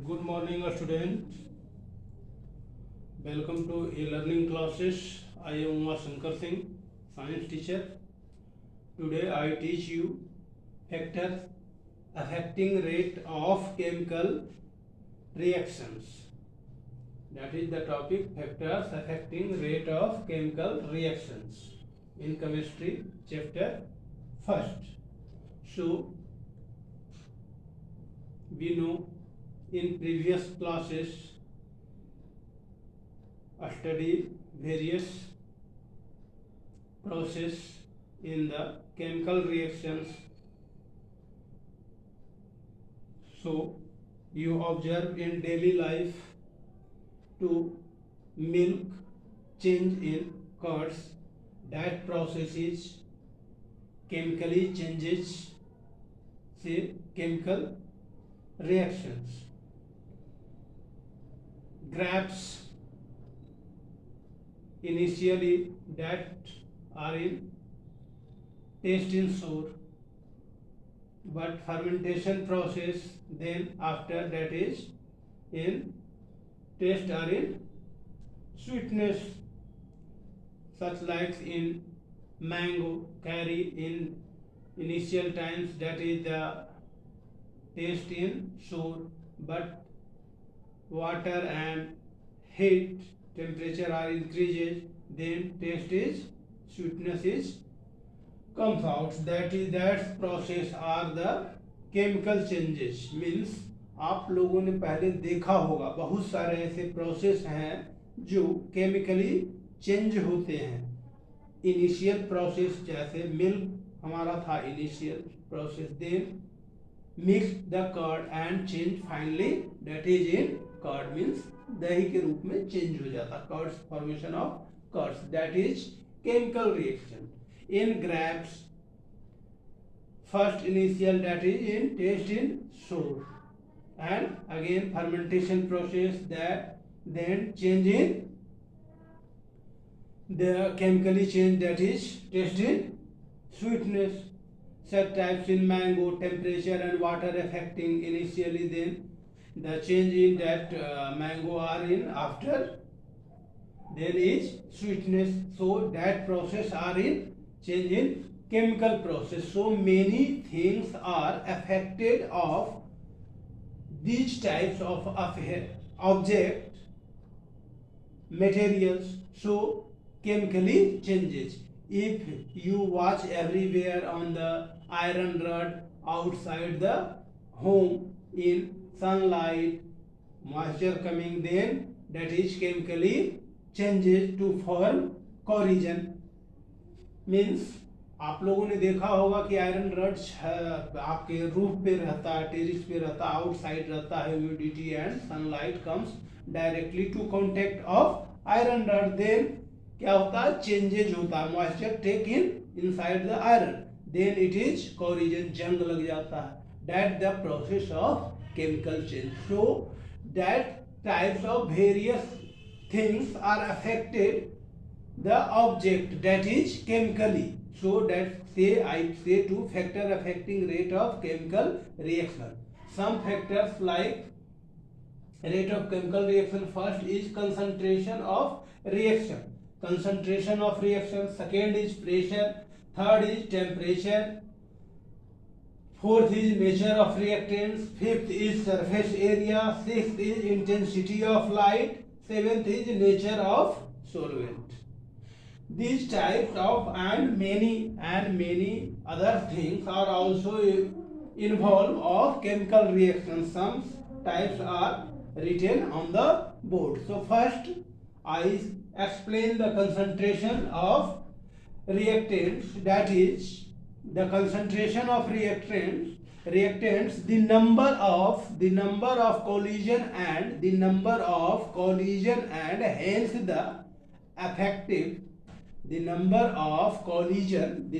Good morning, students. Welcome to e-learning classes. I am Uma Shankar Singh, science teacher. Today I teach you factors affecting rate of chemical reactions. That is the topic, factors affecting rate of chemical reactions in chemistry chapter 1st. So we know in previous classes study various process in the chemical reactions. So you observe in daily life to milk change in curds, that process is chemically changes, say chemical reactions. Grapes initially that are in taste in sour, but fermentation process then after that is in taste are in sweetness, such like in mango carry in initial times that is the taste in sour, but water and heat temperature are increases, then taste is sweetness is comes out. That process are the chemical changes. Means आप लोगों ने पहले देखा होगा बहुत सारे ऐसे process हैं जो केमिकली चेंज होते हैं. इनिशियल प्रोसेस जैसे मिल्क हमारा था initial process, then mix the curd and change finally that is in curd, means दही के रूप में चेंज हो जाता, curds formation of curds, that is chemical reaction. In grapes first initial that is in taste in sour, and again fermentation process that then change in the chemically change that is taste in sweetness. Such types in mango temperature and water affecting initially, then the change in that mango are in after then is sweetness. So that process are in change in chemical process. So many things are affected of these types of object materials, so chemically changes. If you watch everywhere on the iron rod outside the home in sunlight, moisture coming, then that is chemically changes to form corrosion. Means आप लोगों ने देखा होगा कि iron rod आपके roof पे रहता है, टेरिस पे रहता है, आउटसाइड रहता है, humidity and sunlight comes directly to contact of iron rod, then क्या होता है, चेंजेज होता है, moisture take in inside the iron, then it is corrosion, जंग लग जाता है. That the process of chemical change. So that types of various things are affected the object that is chemically. So that I say to factor affecting rate of chemical reaction. Some factors like rate of chemical reaction, first is concentration of reaction. Concentration of reaction. Second is pressure. Third is temperature. Fourth is nature of reactants. Fifth is surface area. Sixth is intensity of light. Seventh is nature of solvent. These types of and many other things are also involved of chemical reactions. Some types are written on the board. So first I explain the concentration of reactants, that is the concentration of reactants, the number of collision and hence the effective, the number of collision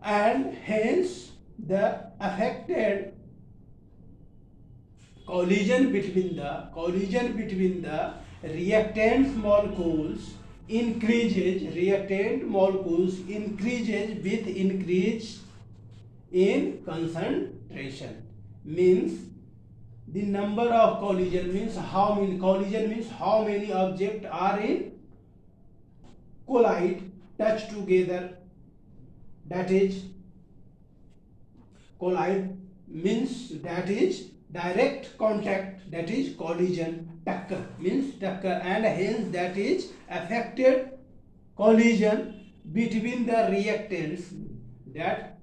and hence the affected collision between the reactant molecules increases with increase in concentration. means the number of collision, means how many collision, means how many objects are in collide, touch together, that is collide means that is direct contact, that is collision. Takkar means takkar, and hence that is affected collision between the reactants, that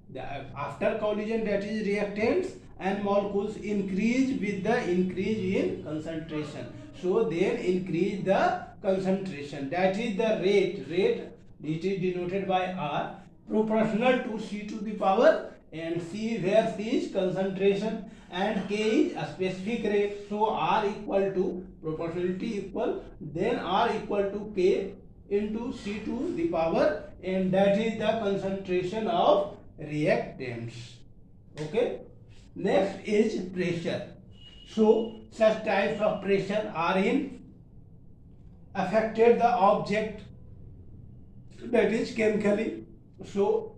after collision, that is reactants and molecules increase with the increase in concentration. So then increase the concentration, that is the rate it is denoted by R, proportional to C to the power and C, where C is concentration and K is a specific rate. So R equal to proportionality equal, then R equal to K into C to the power, and that is the concentration of reactants. Okay. Next is pressure. So such types of pressure are in affected the object, that is chemically. So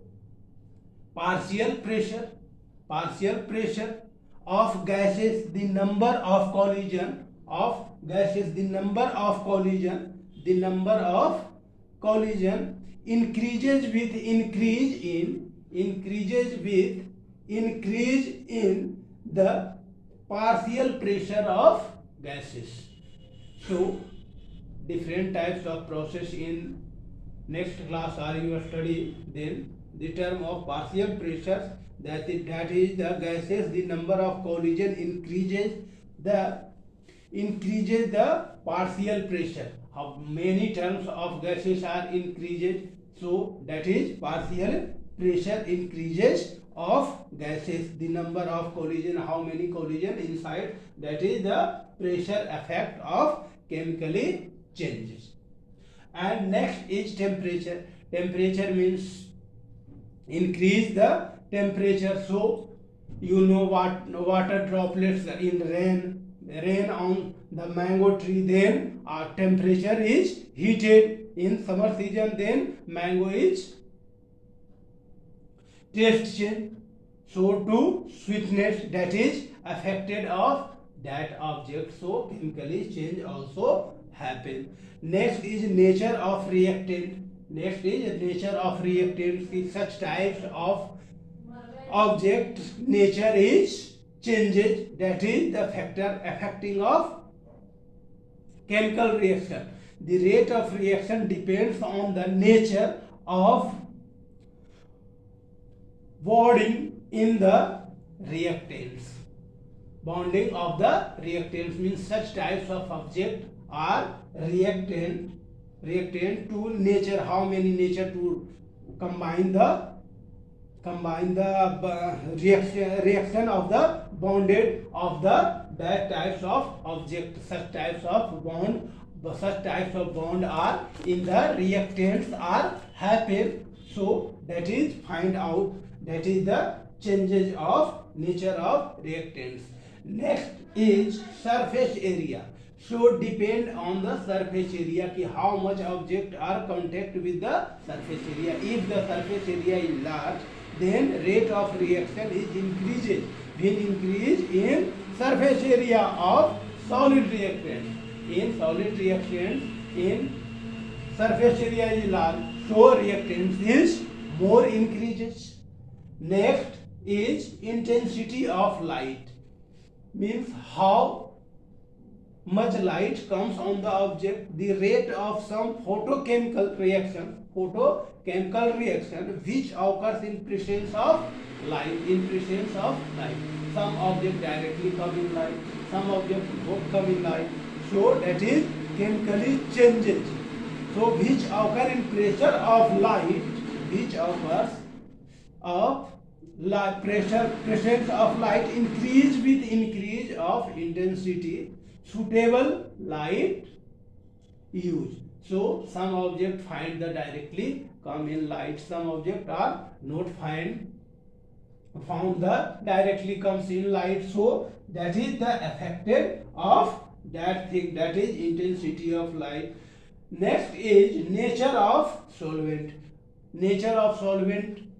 partial pressure of gases, the number of collision of gases, the number of collision increases with increase in the partial pressure of gases. So different types of process in next class are you study. Then the term of partial pressures, that is the gases, the number of collision increases the partial pressure. How many terms of gases are increased? So that is partial pressure increases of gases, the number of collision, how many collision inside, that is the pressure effect of chemically changes. And next is temperature. Temperature means increase the temperature. So you know what, water droplets in rain on the mango tree, then our temperature is heated. In summer season, then mango is taste change, so to sweetness, that is affected of that object. So chemically change also happen. Next is nature of reactant. Such types of object nature is changes, that is the factor affecting of chemical reaction. The rate of reaction depends on the nature of bonding in the reactants. Bonding of the reactants means such types of object are reactant to nature. How many nature to combine the reaction of the bonded of the that types of object. Such types of bond are in the reactants are happen. So that is find out, that is the changes of nature of reactants. Next is surface area. So depend on the surface area ki how much object are contact with the surface area. If the surface area is large, then rate of reaction is increases when increase in surface area of solid reactant. In solid reactant, in surface area is large, so reactants is more increases. Next is intensity of light, means how much light comes on the object. The rate of some photochemical reaction which occurs in presence of light. Some object directly come in light, some objects don't come in light. So that is chemically changes. So which occur in pressure of light, presence of light increase with increase of intensity, suitable light use. So some object find the directly come in light, some object are not found the directly comes in light. So that is the affected of that thing, that is intensity of light. Next is nature of solvent.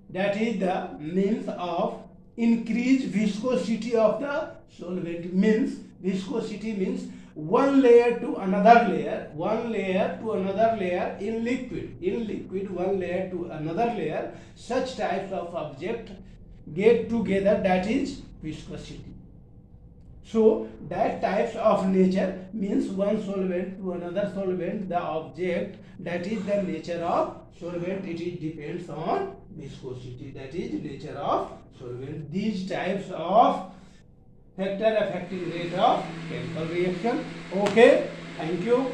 That is the means of increase viscosity of the solvent. Means viscosity means one layer to another layer, one layer to another layer in liquid one layer to another layer. Such types of object get together, that is viscosity. So that types of nature means one solvent to another solvent, the object, that is the nature of solvent, it is depends on viscosity, that is nature of solvent. These types of factor affecting rate of chemical reaction. Okay, thank you.